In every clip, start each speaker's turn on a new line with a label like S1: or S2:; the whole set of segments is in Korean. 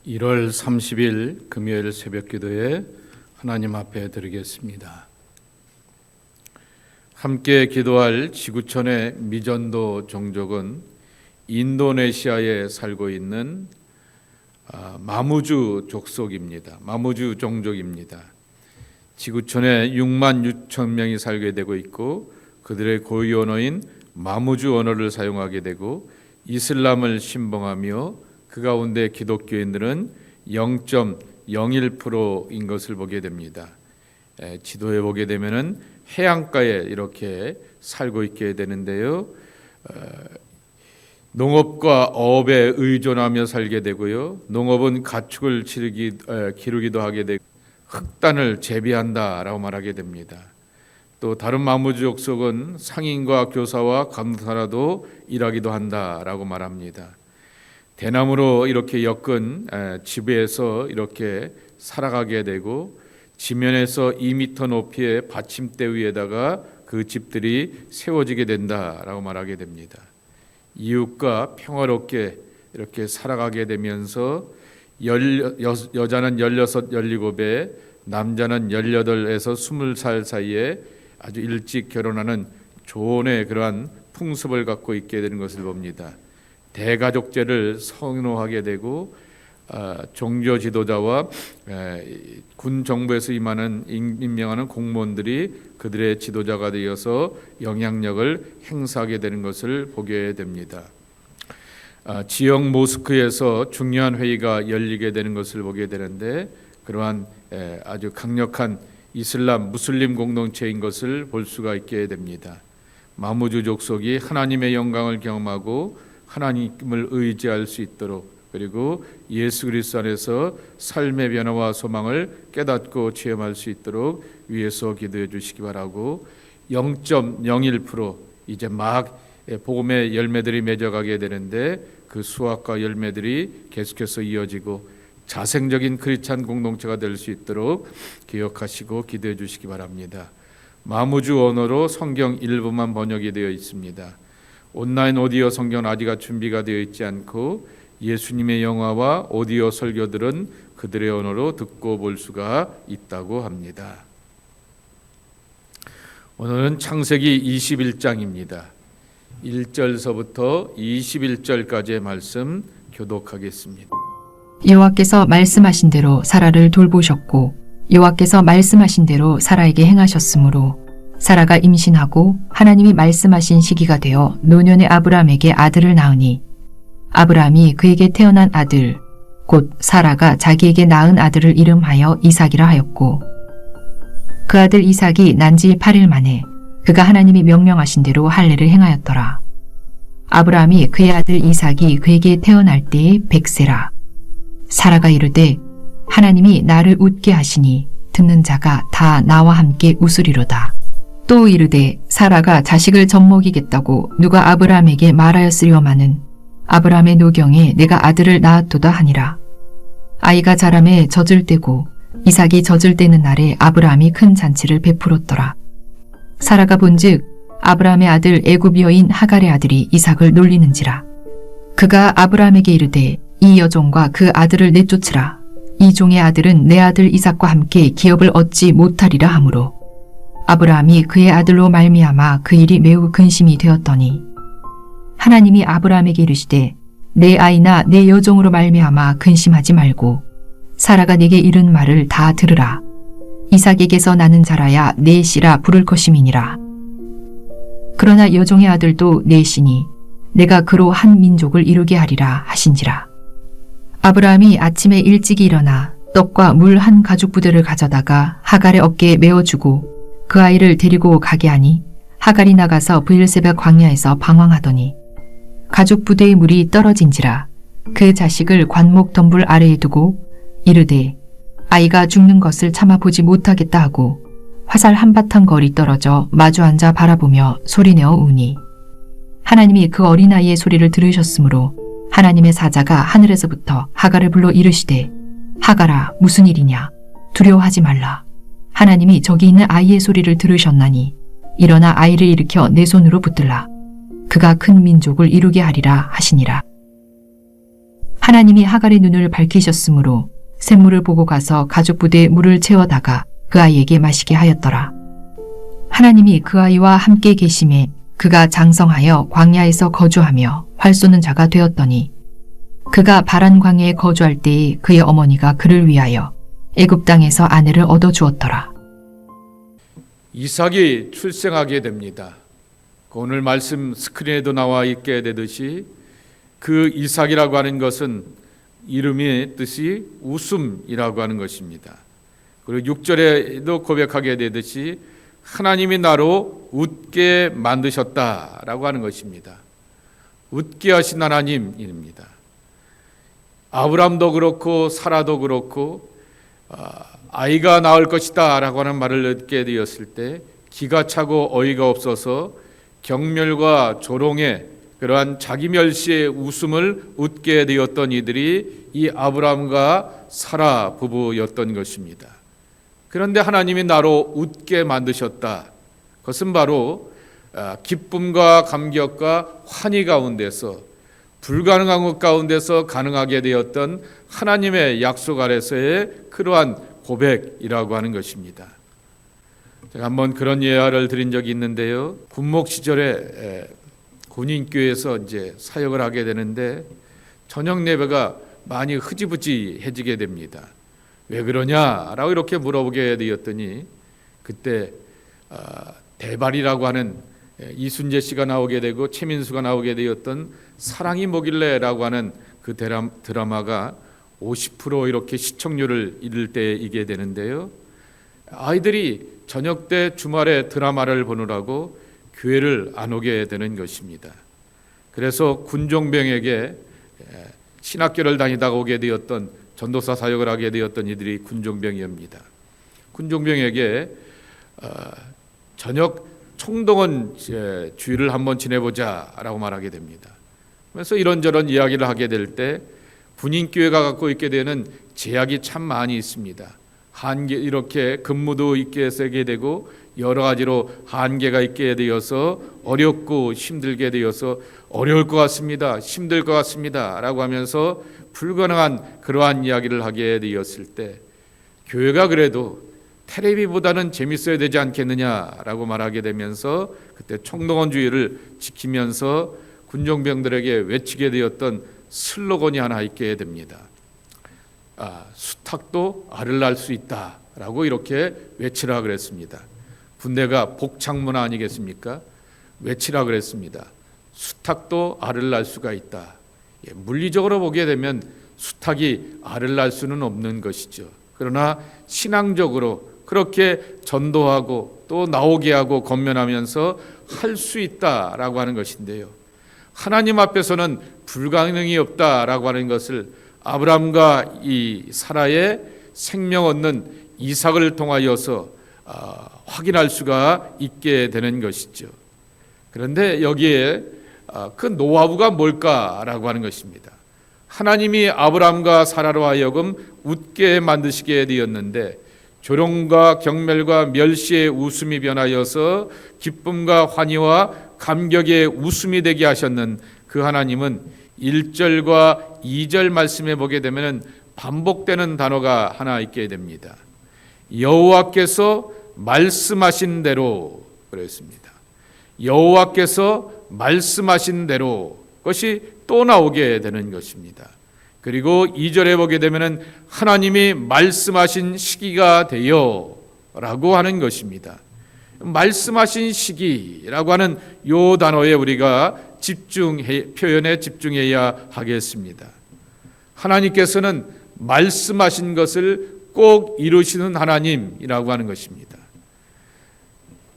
S1: 1월 30일 금요일 새벽 기도에 하나님 앞에 드리겠습니다. 함께 기도할 지구촌의 미전도 종족은 인도네시아에 살고 있는 마무주 족속입니다. 마무주 종족입니다. 지구촌에 6만 6천 명이 살게 되고 있고 그들의 고유 언어인 마무주 언어를 사용하게 되고 이슬람을 신봉하며 그 가운데 기독교인들은 0.01%인 것을 보게 됩니다. 지도에 보게 되면은 해안가에 이렇게 살고 있게 되는데요. 농업과 어업에 의존하며 살게 되고요. 농업은 가축을 기르기도 하게 되고 흑단을 재배한다라고 말하게 됩니다. 또 다른 마무주 족속은 상인과 교사와 감사라도 일하기도 한다라고 말합니다. 대나무로 이렇게 엮은 지부에서 이렇게 살아가게 되고 지면에서 2m 높이의 받침대 위에다가 그 집들이 세워지게 된다라고 말하게 됩니다. 이웃과 평화롭게 이렇게 살아가게 되면서 여자는 16, 17에 남자는 18에서 20살 사이에 아주 일찍 결혼하는 조혼의 그러한 풍습을 갖고 있게 되는 것을 봅니다. 대가족제를 선호하게 되고 종교 지도자와 군 정부에서 임명하는 공무원들이 그들의 지도자가 되어서 영향력을 행사하게 되는 것을 보게 됩니다. 지역 모스크에서 중요한 회의가 열리게 되는 것을 보게 되는데 그러한 아주 강력한 이슬람 무슬림 공동체인 것을 볼 수가 있게 됩니다. 마무주 족속이 하나님의 영광을 경험하고 하나님을 의지할 수 있도록 그리고 예수 그리스도 안에서 삶의 변화와 소망을 깨닫고 체험할 수 있도록 위에서 기도해 주시기 바라고 0.01% 이제 막 복음의 열매들이 맺어가게 되는데 그 수확과 열매들이 계속해서 이어지고 자생적인 크리스찬 공동체가 될 수 있도록 기억하시고 기도해 주시기 바랍니다. 마무주 언어로 성경 일부만 번역이 되어 있습니다. 온라인 오디오 성경은 아직 준비가 되어 있지 않고 예수님의 영화와 오디오 설교들은 그들의 언어로 듣고 볼 수가 있다고 합니다. 오늘은 창세기 21장입니다. 1절서부터 21절까지의 말씀 교독하겠습니다.
S2: 여호와께서 말씀하신 대로 사라를 돌보셨고 여호와께서 말씀하신 대로 사라에게 행하셨으므로 사라가 임신하고 하나님이 말씀하신 시기가 되어 노년의 아브라함에게 아들을 낳으니 아브라함이 그에게 태어난 아들 곧 사라가 자기에게 낳은 아들을 이름하여 이삭이라 하였고 그 아들 이삭이 난지 8일 만에 그가 하나님이 명령하신 대로 할례를 행하였더라. 아브라함이 그의 아들 이삭이 그에게 태어날 때에 100세라. 사라가 이르되 하나님이 나를 웃게 하시니 듣는 자가 다 나와 함께 웃으리로다. 또 이르되 사라가 자식을 젖먹이겠다고 누가 아브라함에게 말하였으리오마는 아브라함의 노경에 내가 아들을 낳았도다 하니라. 아이가 자라매 젖을 떼고 이삭이 젖을 떼는 날에 아브라함이 큰 잔치를 베풀었더라. 사라가 본즉 아브라함의 아들 애굽 여인 하갈의 아들이 이삭을 놀리는지라. 그가 아브라함에게 이르되 이 여종과 그 아들을 내쫓으라. 이 종의 아들은 내 아들 이삭과 함께 기업을 얻지 못하리라 하므로 아브라함이 그의 아들로 말미암아 그 일이 매우 근심이 되었더니 하나님이 아브라함에게 이르시되 내 아이나 내 여종으로 말미암아 근심하지 말고 사라가 네게 이른 말을 다 들으라. 이삭에게서 나는 자라야 내 씨라 부를 것임이니라. 그러나 여종의 아들도 내 씨니 내가 그로 한 민족을 이루게 하리라 하신지라. 아브라함이 아침에 일찍이 일어나 떡과 물 한 가죽 부대를 가져다가 하갈의 어깨에 메어주고 그 아이를 데리고 가게 하니 하갈이 나가서 브엘세바 광야에서 방황하더니 가죽 부대의 물이 떨어진지라. 그 자식을 관목 덤불 아래에 두고 이르되 아이가 죽는 것을 참아 보지 못하겠다 하고 화살 한바탕 거리 떨어져 마주 앉아 바라보며 소리내어 우니 하나님이 그 어린아이의 소리를 들으셨으므로 하나님의 사자가 하늘에서부터 하갈을 불러 이르시되 하갈아 무슨 일이냐 두려워하지 말라. 하나님이 저기 있는 아이의 소리를 들으셨나니 일어나 아이를 일으켜 내 손으로 붙들라. 그가 큰 민족을 이루게 하리라 하시니라. 하나님이 하갈의 눈을 밝히셨으므로 샘물을 보고 가서 가죽 부대에 물을 채워다가 그 아이에게 마시게 하였더라. 하나님이 그 아이와 함께 계심에 그가 장성하여 광야에서 거주하며 활 쏘는 자가 되었더니 그가 바란 광야에 거주할 때에 그의 어머니가 그를 위하여 애굽 땅에서 아내를 얻어 주었더라.
S1: 이삭이 출생하게 됩니다. 오늘 말씀 스크린에도 나와 있게 되듯이 그 이삭이라고 하는 것은 이름의 뜻이 웃음이라고 하는 것입니다. 그리고 6절에도 고백하게 되듯이 하나님이 나로 웃게 만드셨다라고 하는 것입니다. 웃게 하신 하나님입니다. 아브람도 그렇고 사라도 그렇고 아이가 나올 것이다 라고 하는 말을 듣게 되었을 때 기가 차고 어이가 없어서 경멸과 조롱의 그러한 자기 멸시의 웃음을 웃게 되었던 이들이 이 아브람과 사라 부부였던 것입니다. 그런데 하나님이 나로 웃게 만드셨다. 그것은 바로 기쁨과 감격과 환희 가운데서 불가능한 것 가운데서 가능하게 되었던 하나님의 약속 아래서의 그러한 고백이라고 하는 것입니다. 제가 한번 그런 예화를 드린 적이 있는데요. 군목 시절에 군인교회에서 이제 사역을 하게 되는데 저녁 예배가 많이 흐지부지해지게 됩니다. 왜 그러냐라고 이렇게 물어보게 되었더니 그때 대발이라고 하는 이순재 씨가 나오게 되고 최민수가 나오게 되었던 사랑이 뭐길래라고 하는 그 드라마가 50% 이렇게 시청률을 잃을 때이게 되는데요. 아이들이 저녁 때 주말에 드라마를 보느라고 교회를 안 오게 되는 것입니다. 그래서 군종병에게 신학교를 다니다가 오게 되었던 전도사 사역을 하게 되었던 이들이 군종병이옵니다. 군종병에게 저녁 총동원 주일을 한번 지내보자라고 말하게 됩니다. 그래서 이런저런 이야기를 하게 될 때 군인교회가 갖고 있게 되는 제약이 참 많이 있습니다. 한계 이렇게 근무도 있게 세게 되고 여러 가지로 한계가 있게 되어서 어렵고 힘들게 되어서 어려울 것 같습니다. 힘들 것 같습니다. 라고 하면서 불가능한 그러한 이야기를 하게 되었을 때 교회가 그래도 텔레비보다는 재밌어야 되지 않겠느냐라고 말하게 되면서 그때 총동원주의를 지키면서 군종병들에게 외치게 되었던 슬로건이 하나 있게 됩니다. 수탉도 알을 낳을 수 있다라고 이렇게 외치라 그랬습니다. 군대가 복창문 아니겠습니까? 외치라 그랬습니다. 수탉도 알을 낳을 수가 있다. 물리적으로 보게 되면 수탉이 알을 낳을 수는 없는 것이죠. 그러나 신앙적으로 그렇게 전도하고 또 나오게 하고 권면하면서 할 수 있다라고 하는 것인데요. 하나님 앞에서는 불가능이 없다라고 하는 것을 아브람과 이 사라의 생명 얻는 이삭을 통하여서 확인할 수가 있게 되는 것이죠. 그런데 여기에 그 노하우가 뭘까라고 하는 것입니다. 하나님이 아브람과 사라로 하여금 웃게 만드시게 되었는데 조롱과 경멸과 멸시의 웃음이 변하여서 기쁨과 환희와 감격의 웃음이 되게 하셨는 그 하나님은 1절과 2절 말씀에 보게 되면 반복되는 단어가 하나 있게 됩니다. 여호와께서 말씀하신 대로 그랬습니다. 여호와께서 말씀하신 대로 것이 또 나오게 되는 것입니다. 그리고 2절에 보게 되면 하나님이 말씀하신 시기가 되어 라고 하는 것입니다. 말씀하신 시기라고 하는 요 단어에 우리가 표현에 집중해야 하겠습니다. 하나님께서는 말씀하신 것을 꼭 이루시는 하나님이라고 하는 것입니다.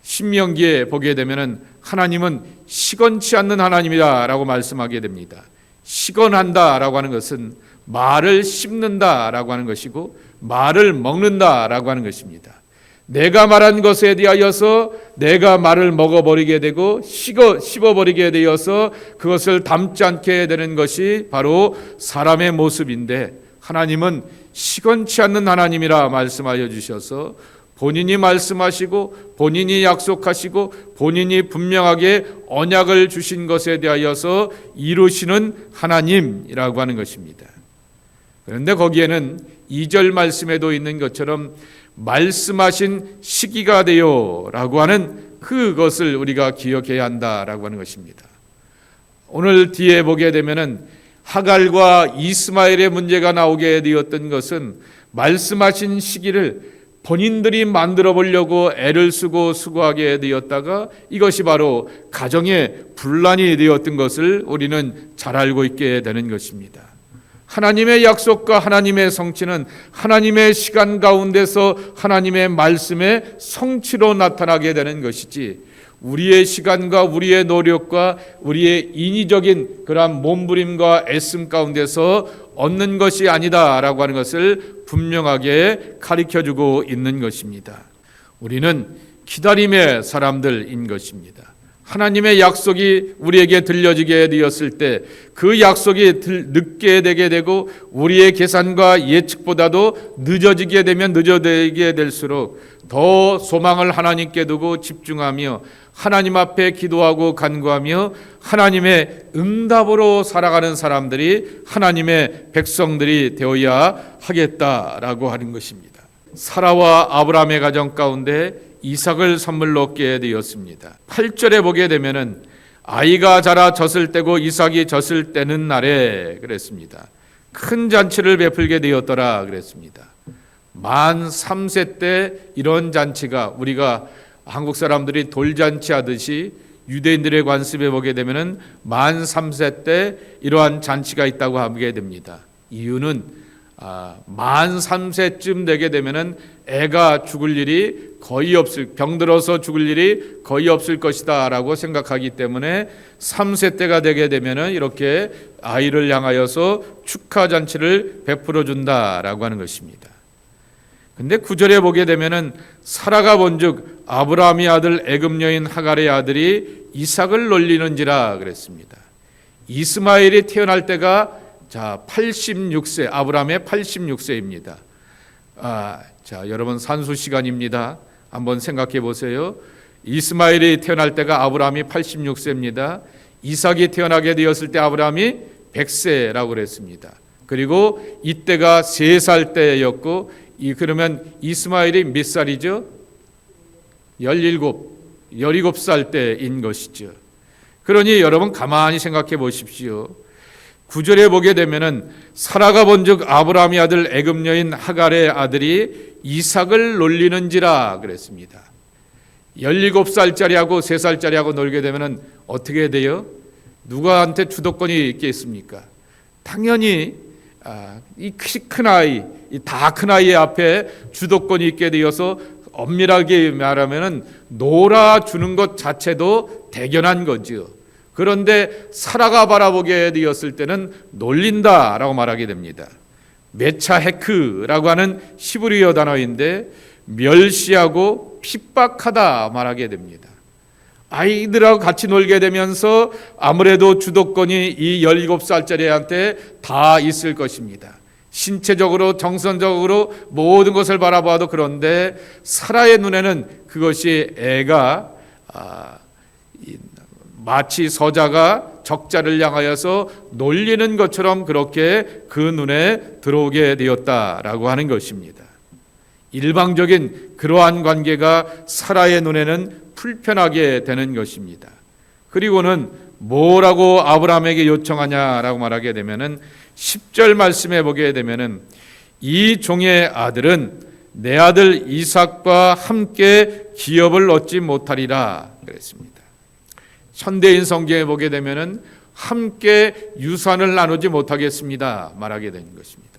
S1: 신명기에 보게 되면 하나님은 시건치 않는 하나님이다라고 말씀하게 됩니다. 시건한다라고 하는 것은 말을 씹는다라고 하는 것이고 말을 먹는다라고 하는 것입니다. 내가 말한 것에 대하여서 내가 말을 먹어버리게 되고 씹어버리게 되어서 그것을 담지 않게 되는 것이 바로 사람의 모습인데 하나님은 시건치 않는 하나님이라 말씀하여 주셔서 본인이 말씀하시고 본인이 약속하시고 본인이 분명하게 언약을 주신 것에 대하여서 이루시는 하나님이라고 하는 것입니다. 그런데 거기에는 2절 말씀에도 있는 것처럼 말씀하신 시기가 되어라고 하는 그것을 우리가 기억해야 한다라고 하는 것입니다. 오늘 뒤에 보게 되면은 하갈과 이스마엘의 문제가 나오게 되었던 것은 말씀하신 시기를 본인들이 만들어 보려고 애를 쓰고 수고하게 되었다가 이것이 바로 가정의 분란이 되었던 것을 우리는 잘 알고 있게 되는 것입니다. 하나님의 약속과 하나님의 성취는 하나님의 시간 가운데서 하나님의 말씀의 성취로 나타나게 되는 것이지, 우리의 시간과 우리의 노력과 우리의 인위적인 그러한 몸부림과 애씀 가운데서 얻는 것이 아니다라고 하는 것을 분명하게 가르쳐주고 있는 것입니다. 우리는 기다림의 사람들인 것입니다. 하나님의 약속이 우리에게 들려지게 되었을 때 그 약속이 늦게 되게 되고 우리의 계산과 예측보다도 늦어지게 되면 늦어지게 될수록 더 소망을 하나님께 두고 집중하며 하나님 앞에 기도하고 간구하며 하나님의 응답으로 살아가는 사람들이 하나님의 백성들이 되어야 하겠다라고 하는 것입니다. 사라와 아브라함의 가정 가운데 이삭을 선물로 얻게 되었습니다. 8절에 보게 되면은 아이가 자라 젖을 떼고 이삭이 젖을 떼는 날에 그랬습니다. 큰 잔치를 베풀게 되었더라 그랬습니다. 만 3세 때 이런 잔치가, 우리가 한국 사람들이 돌잔치 하듯이 유대인들의 관습에 보게 되면은 만 3세 때 이러한 잔치가 있다고 하게 됩니다. 이유는 만 3세쯤 되게 되면은 애가 죽을 일이 거의 없을, 병들어서 죽을 일이 거의 없을 것이다 라고 생각하기 때문에 3세 때가 되게 되면은 이렇게 아이를 향하여서 축하 잔치를 베풀어 준다라고 하는 것입니다. 근데 9절에 보게 되면은 사라가 본즉 아브라함의 아들 애굽 여인 하갈의 아들이 이삭을 놀리는지라 그랬습니다. 이스마엘이 태어날 때가 86세, 아브라함의 86세입니다. 자, 여러분 산수 시간입니다. 한번 생각해 보세요. 이스마엘이 태어날 때가 아브라함이 86세입니다. 이삭이 태어나게 되었을 때 아브라함이 100세라고 그랬습니다. 그리고 이때가 3살 때였고, 그러면 이스마엘이 몇 살이죠? 17살 때인 것이죠. 그러니 여러분 가만히 생각해 보십시오. 9절에 보게 되면은 사라가 본즉 아브라함의 아들 애굽 여인 하갈의 아들이 이삭을 놀리는지라 그랬습니다. 17살짜리하고 3살짜리하고 놀게 되면은 어떻게 돼요? 누구한테 주도권이 있겠습니까? 당연히 이 큰 아이, 다 큰 아이 앞에 주도권이 있게 되어서 엄밀하게 말하면은 놀아주는 것 자체도 대견한 거죠. 그런데 사라가 바라보게 되었을 때는 놀린다라고 말하게 됩니다. 메차헤크라고 하는 히브리어 단어인데 멸시하고 핍박하다 말하게 됩니다. 아이들하고 같이 놀게 되면서 아무래도 주도권이 이 17살짜리한테 다 있을 것입니다. 신체적으로 정선적으로 모든 것을 바라봐도 그런데 사라의 눈에는 그것이 애가 마치 서자가 적자를 향하여서 놀리는 것처럼 그렇게 그 눈에 들어오게 되었다라고 하는 것입니다. 일방적인 그러한 관계가 사라의 눈에는 불편하게 되는 것입니다. 그리고는 뭐라고 아브라함에게 요청하냐라고 말하게 되면은 10절 말씀에 보게 되면은 이 종의 아들은 내 아들 이삭과 함께 기업을 얻지 못하리라 그랬습니다. 현대인 성경에 보게 되면은 함께 유산을 나누지 못하겠습니다 말하게 되는 것입니다.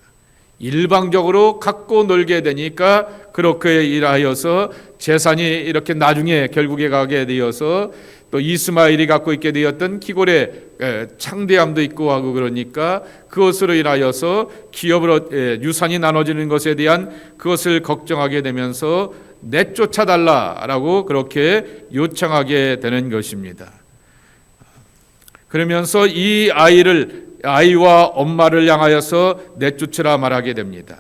S1: 일방적으로 갖고 놀게 되니까 그렇게 일하여서 재산이 이렇게 나중에 결국에 가게 되어서 또 이스마엘이 갖고 있게 되었던 기골의 창대함도 있고 하고 그러니까 그것으로 인하여서 기업을 유산이 나눠지는 것에 대한 그것을 걱정하게 되면서 내쫓아달라라고 그렇게 요청하게 되는 것입니다. 그러면서 이 아이와 엄마를 향하여서 내쫓으라 말하게 됩니다.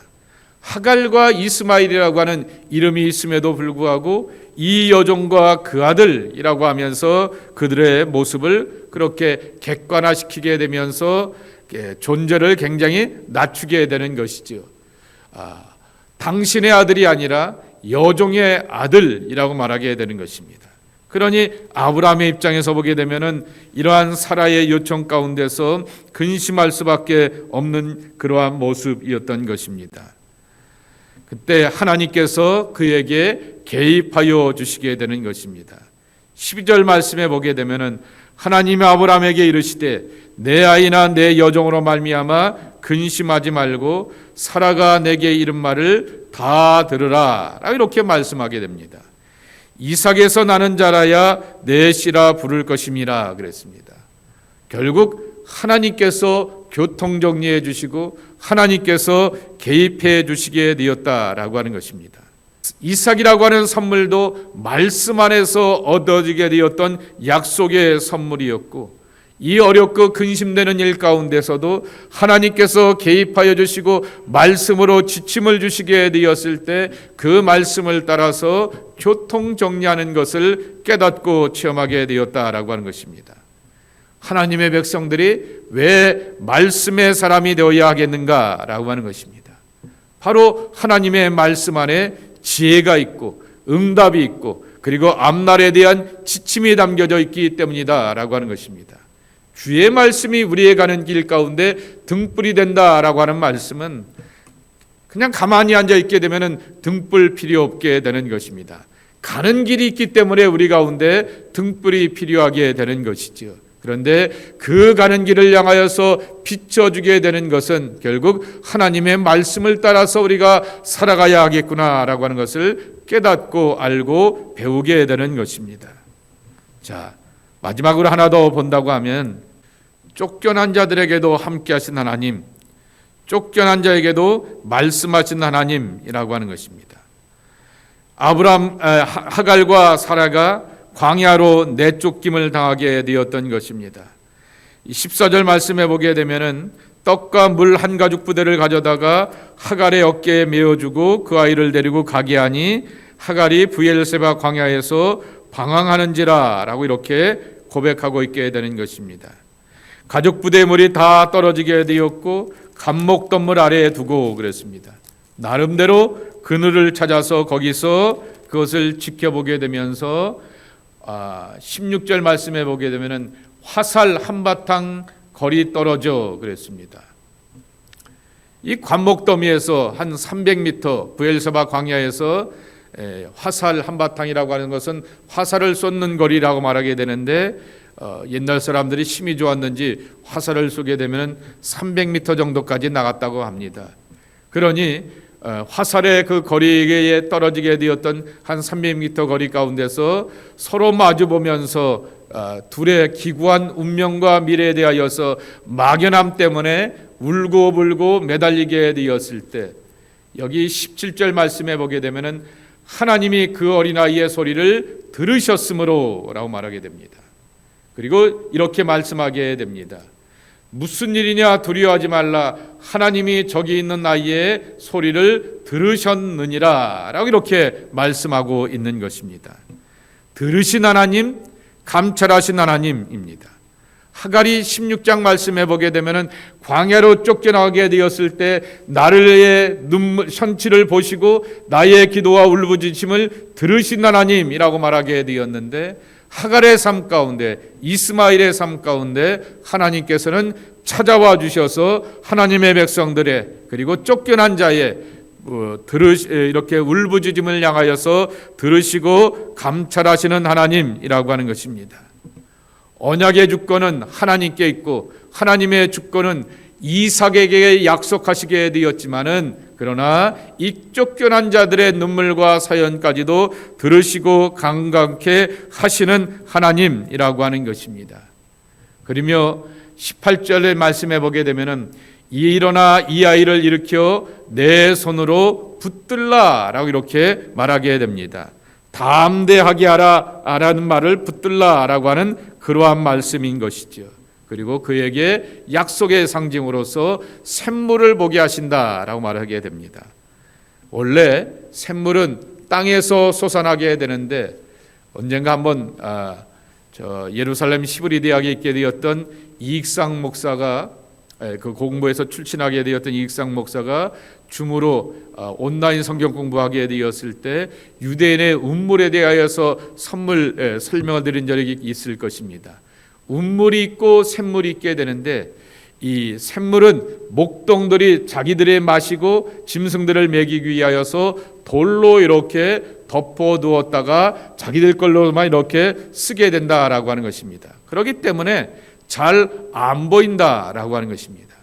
S1: 하갈과 이스마엘이라고 하는 이름이 있음에도 불구하고 이 여종과 그 아들이라고 하면서 그들의 모습을 그렇게 객관화시키게 되면서 존재를 굉장히 낮추게 되는 것이죠. 당신의 아들이 아니라 여종의 아들이라고 말하게 되는 것입니다. 그러니 아브라함의 입장에서 보게 되면은 이러한 사라의 요청 가운데서 근심할 수밖에 없는 그러한 모습이었던 것입니다. 그때 하나님께서 그에게 개입하여 주시게 되는 것입니다. 12절 말씀에 보게 되면은 하나님이 아브라함에게 이르시되 내 아이나 내 여종으로 말미암아 근심하지 말고 사라가 내게 이른 말을 다 들으라 이렇게 말씀하게 됩니다. 이삭에서 나는 자라야 내 씨라 부를 것임이라 그랬습니다. 결국 하나님께서 교통정리해 주시고 하나님께서 개입해 주시게 되었다라고 하는 것입니다. 이삭이라고 하는 선물도 말씀 안에서 얻어지게 되었던 약속의 선물이었고, 이 어렵고 근심되는 일 가운데서도 하나님께서 개입하여 주시고 말씀으로 지침을 주시게 되었을 때 그 말씀을 따라서 교통정리하는 것을 깨닫고 체험하게 되었다라고 하는 것입니다. 하나님의 백성들이 왜 말씀의 사람이 되어야 하겠는가라고 하는 것입니다. 바로 하나님의 말씀 안에 지혜가 있고 응답이 있고 그리고 앞날에 대한 지침이 담겨져 있기 때문이다라고 하는 것입니다. 주의 말씀이 우리의 가는 길 가운데 등불이 된다라고 하는 말씀은 그냥 가만히 앉아 있게 되면 등불 필요 없게 되는 것입니다. 가는 길이 있기 때문에 우리 가운데 등불이 필요하게 되는 것이죠. 그런데 그 가는 길을 향하여서 비춰주게 되는 것은 결국 하나님의 말씀을 따라서 우리가 살아가야 하겠구나라고 하는 것을 깨닫고 알고 배우게 되는 것입니다. 자, 마지막으로 하나 더 본다고 하면 쫓겨난 자들에게도 함께 하신 하나님, 쫓겨난 자에게도 말씀하신 하나님이라고 하는 것입니다. 하갈과 사라가 광야로 내쫓김을 당하게 되었던 것입니다. 14절 말씀해 보게 되면은 떡과 물 한 가죽 부대를 가져다가 하갈의 어깨에 메어주고 그 아이를 데리고 가게 하니 하갈이 브엘세바 광야에서 방황하는지라 라고 이렇게 고백하고 있게 되는 것입니다. 가죽 부대의 물이 다 떨어지게 되었고 감목덤물 아래에 두고 그랬습니다. 나름대로 그늘을 찾아서 거기서 그것을 지켜보게 되면서 16절 말씀해 보게 되면은 화살 한바탕 거리 떨어져 그랬습니다. 이 관목더미에서 한 300m 브엘세바 광야에서 화살 한바탕이라고 하는 것은 화살을 쏟는 거리라고 말하게 되는데 옛날 사람들이 힘이 좋았는지 화살을 쏘게 되면 300m 정도까지 나갔다고 합니다. 그러니 화살의 그 거리에 떨어지게 되었던 한 300m 거리 가운데서 서로 마주 보면서 둘의 기구한 운명과 미래에 대하여서 막연함 때문에 울고불고 매달리게 되었을 때 여기 17절 말씀해 보게 되면은 하나님이 그 어린아이의 소리를 들으셨으므로 라고 말하게 됩니다. 그리고 이렇게 말씀하게 됩니다. 무슨 일이냐 두려워하지 말라 하나님이 저기 있는 아이의 소리를 들으셨느니라 라고 이렇게 말씀하고 있는 것입니다. 들으신 하나님, 감찰하신 하나님입니다. 하갈이 16장 말씀해 보게 되면은 광야로 쫓겨나게 되었을 때 나를 눈물 현치를 보시고 나의 기도와 울부짖음을 들으신 하나님이라고 말하게 되었는데 하갈의 삶 가운데 이스마엘의 삶 가운데 하나님께서는 찾아와 주셔서 하나님의 백성들의 그리고 쫓겨난 자의 이렇게 울부짖음을 향하여서 들으시고 감찰하시는 하나님이라고 하는 것입니다. 언약의 주권은 하나님께 있고 하나님의 주권은 이삭에게 약속하시게 되었지만은 그러나 이 쫓겨난 자들의 눈물과 사연까지도 들으시고 강감케 하시는 하나님이라고 하는 것입니다. 그러며 18절의 말씀해 보게 되면은 일어나 이 아이를 일으켜 내 손으로 붙들라라고 이렇게 말하게 됩니다. 담대하게 하라라는 말을 붙들라라고 하는 그러한 말씀인 것이죠. 그리고 그에게 약속의 상징으로서 샘물을 보게 하신다라고 말하게 됩니다. 원래 샘물은 땅에서 솟아나게 되는데 언젠가 한번 예루살렘 시브리 대학에 있게 되었던 이익상 목사가 그 공부에서 출신하게 되었던 이익상 목사가 줌으로 온라인 성경 공부하게 되었을 때 유대인의 운물에 대하여서 설명을 드린 적이 있을 것입니다. 운물이 있고 샘물이 있게 되는데 이 샘물은 목동들이 자기들의 마시고 짐승들을 먹이기 위하여서 돌로 이렇게 덮어두었다가 자기들 걸로만 이렇게 쓰게 된다라고 하는 것입니다. 그렇기 때문에 잘 안 보인다라고 하는 것입니다.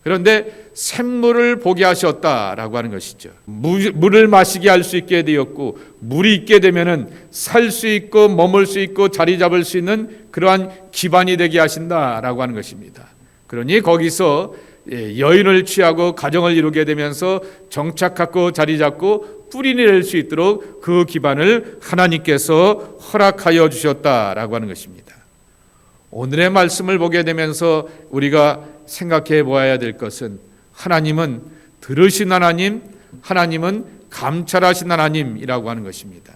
S1: 그런데 샘물을 보게 하셨다라고 하는 것이죠. 물을 마시게 할 수 있게 되었고, 물이 있게 되면은 살 수 있고 머물 수 있고 자리 잡을 수 있는 그러한 기반이 되게 하신다라고 하는 것입니다. 그러니 거기서 여인을 취하고 가정을 이루게 되면서 정착하고 자리 잡고 뿌리 낼 수 있도록 그 기반을 하나님께서 허락하여 주셨다라고 하는 것입니다. 오늘의 말씀을 보게 되면서 우리가 생각해 보아야 될 것은 하나님은 들으신 하나님, 하나님은 감찰하신 하나님이라고 하는 것입니다.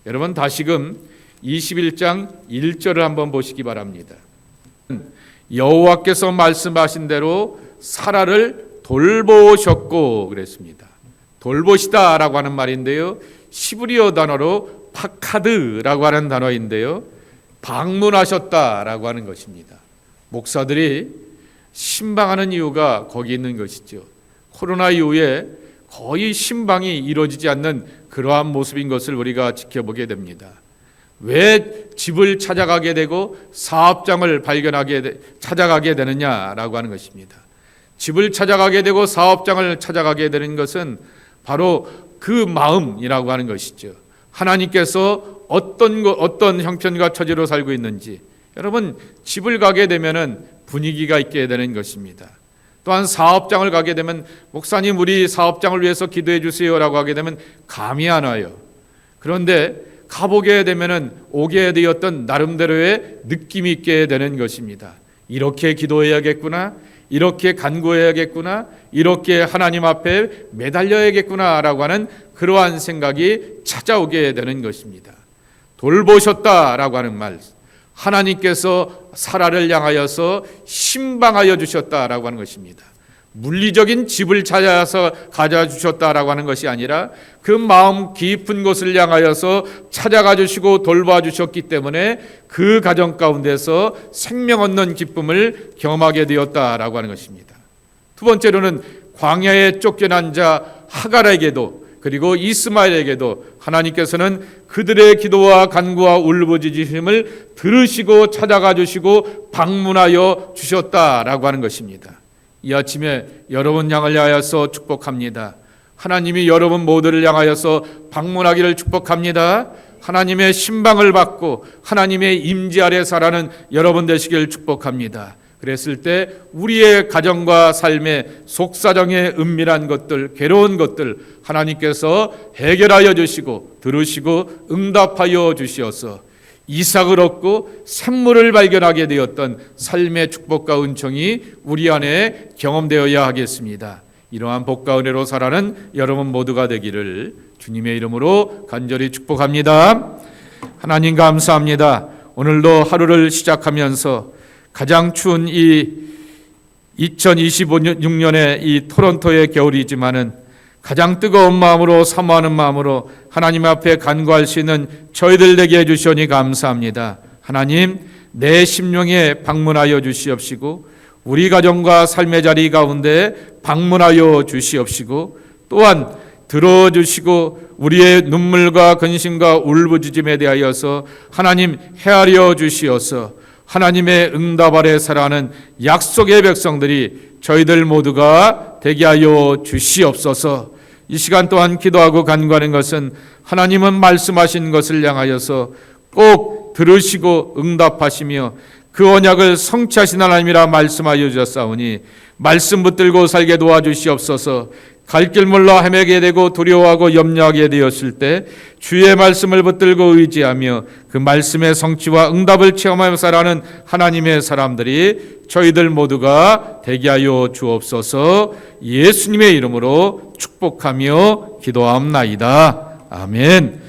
S1: 여러분 다시금 21장 1절을 한번 보시기 바랍니다. 여호와께서 말씀하신 대로 사라를 돌보셨고 그랬습니다. 돌보시다라고 하는 말인데요, 시브리어 단어로 파카드라고 하는 단어인데요, 방문하셨다라고 하는 것입니다. 목사들이 신방하는 이유가 거기 있는 것이죠. 코로나 이후에 거의 신방이 이루어지지 않는 그러한 모습인 것을 우리가 지켜보게 됩니다. 왜 집을 찾아가게 되고 사업장을 찾아가게 되느냐라고 하는 것입니다. 집을 찾아가게 되고 사업장을 찾아가게 되는 것은 바로 그 마음이라고 하는 것이죠. 하나님께서 어떤 형편과 처지로 살고 있는지, 여러분 집을 가게 되면은 분위기가 있게 되는 것입니다. 또한 사업장을 가게 되면 목사님 우리 사업장을 위해서 기도해 주세요라고 하게 되면 감이 안 와요. 그런데 가보게 되면은 오게 되었던 나름대로의 느낌이 있게 되는 것입니다. 이렇게 기도해야겠구나, 이렇게 간구해야겠구나, 이렇게 하나님 앞에 매달려야겠구나라고 하는 그러한 생각이 찾아오게 되는 것입니다. 돌보셨다라고 하는 말, 하나님께서 사라를 향하여서 신방하여 주셨다라고 하는 것입니다. 물리적인 집을 찾아서 가져 주셨다라고 하는 것이 아니라 그 마음 깊은 곳을 향하여서 찾아가 주시고 돌봐 주셨기 때문에 그 가정 가운데서 생명 얻는 기쁨을 경험하게 되었다라고 하는 것입니다. 두 번째로는 광야에 쫓겨난 자 하갈에게도 그리고 이스마엘에게도 하나님께서는 그들의 기도와 간구와 울부짖음을 들으시고 찾아가 주시고 방문하여 주셨다라고 하는 것입니다. 이 아침에 여러분 향을 향하여서 축복합니다. 하나님이 여러분 모두를 향하여서 방문하기를 축복합니다. 하나님의 신방을 받고 하나님의 임재 아래 살아가는 여러분 되시길 축복합니다. 그랬을 때 우리의 가정과 삶의 속사정의 은밀한 것들, 괴로운 것들 하나님께서 해결하여 주시고 들으시고 응답하여 주시어서 이삭을 얻고 샘물을 발견하게 되었던 삶의 축복과 은총이 우리 안에 경험되어야 하겠습니다. 이러한 복과 은혜로 살아가는 여러분 모두가 되기를 주님의 이름으로 간절히 축복합니다. 하나님 감사합니다. 오늘도 하루를 시작하면서 가장 추운 이 2026년의 이 토론토의 겨울이지만은 가장 뜨거운 마음으로 사모하는 마음으로 하나님 앞에 간구할 수 있는 저희들 되게 해주시오니 감사합니다. 하나님 내 심령에 방문하여 주시옵시고 우리 가정과 삶의 자리 가운데 방문하여 주시옵시고 또한 들어주시고 우리의 눈물과 근심과 울부짖음에 대하여서 하나님 헤아려 주시어서 하나님의 응답 아래 살아가는 약속의 백성들이 저희들 모두가 되게 하여 주시옵소서. 이 시간 또한 기도하고 간구하는 것은 하나님은 말씀하신 것을 향하여서 꼭 들으시고 응답하시며 그 언약을 성취하신 하나님이라 말씀하여 주셨사오니 말씀 붙들고 살게 도와주시옵소서. 갈 길 몰라 헤매게 되고 두려워하고 염려하게 되었을 때 주의 말씀을 붙들고 의지하며 그 말씀의 성취와 응답을 체험하며 살아가는 하나님의 사람들이 저희들 모두가 되게 하여 주옵소서. 예수님의 이름으로 축복하며 기도하옵나이다. 아멘.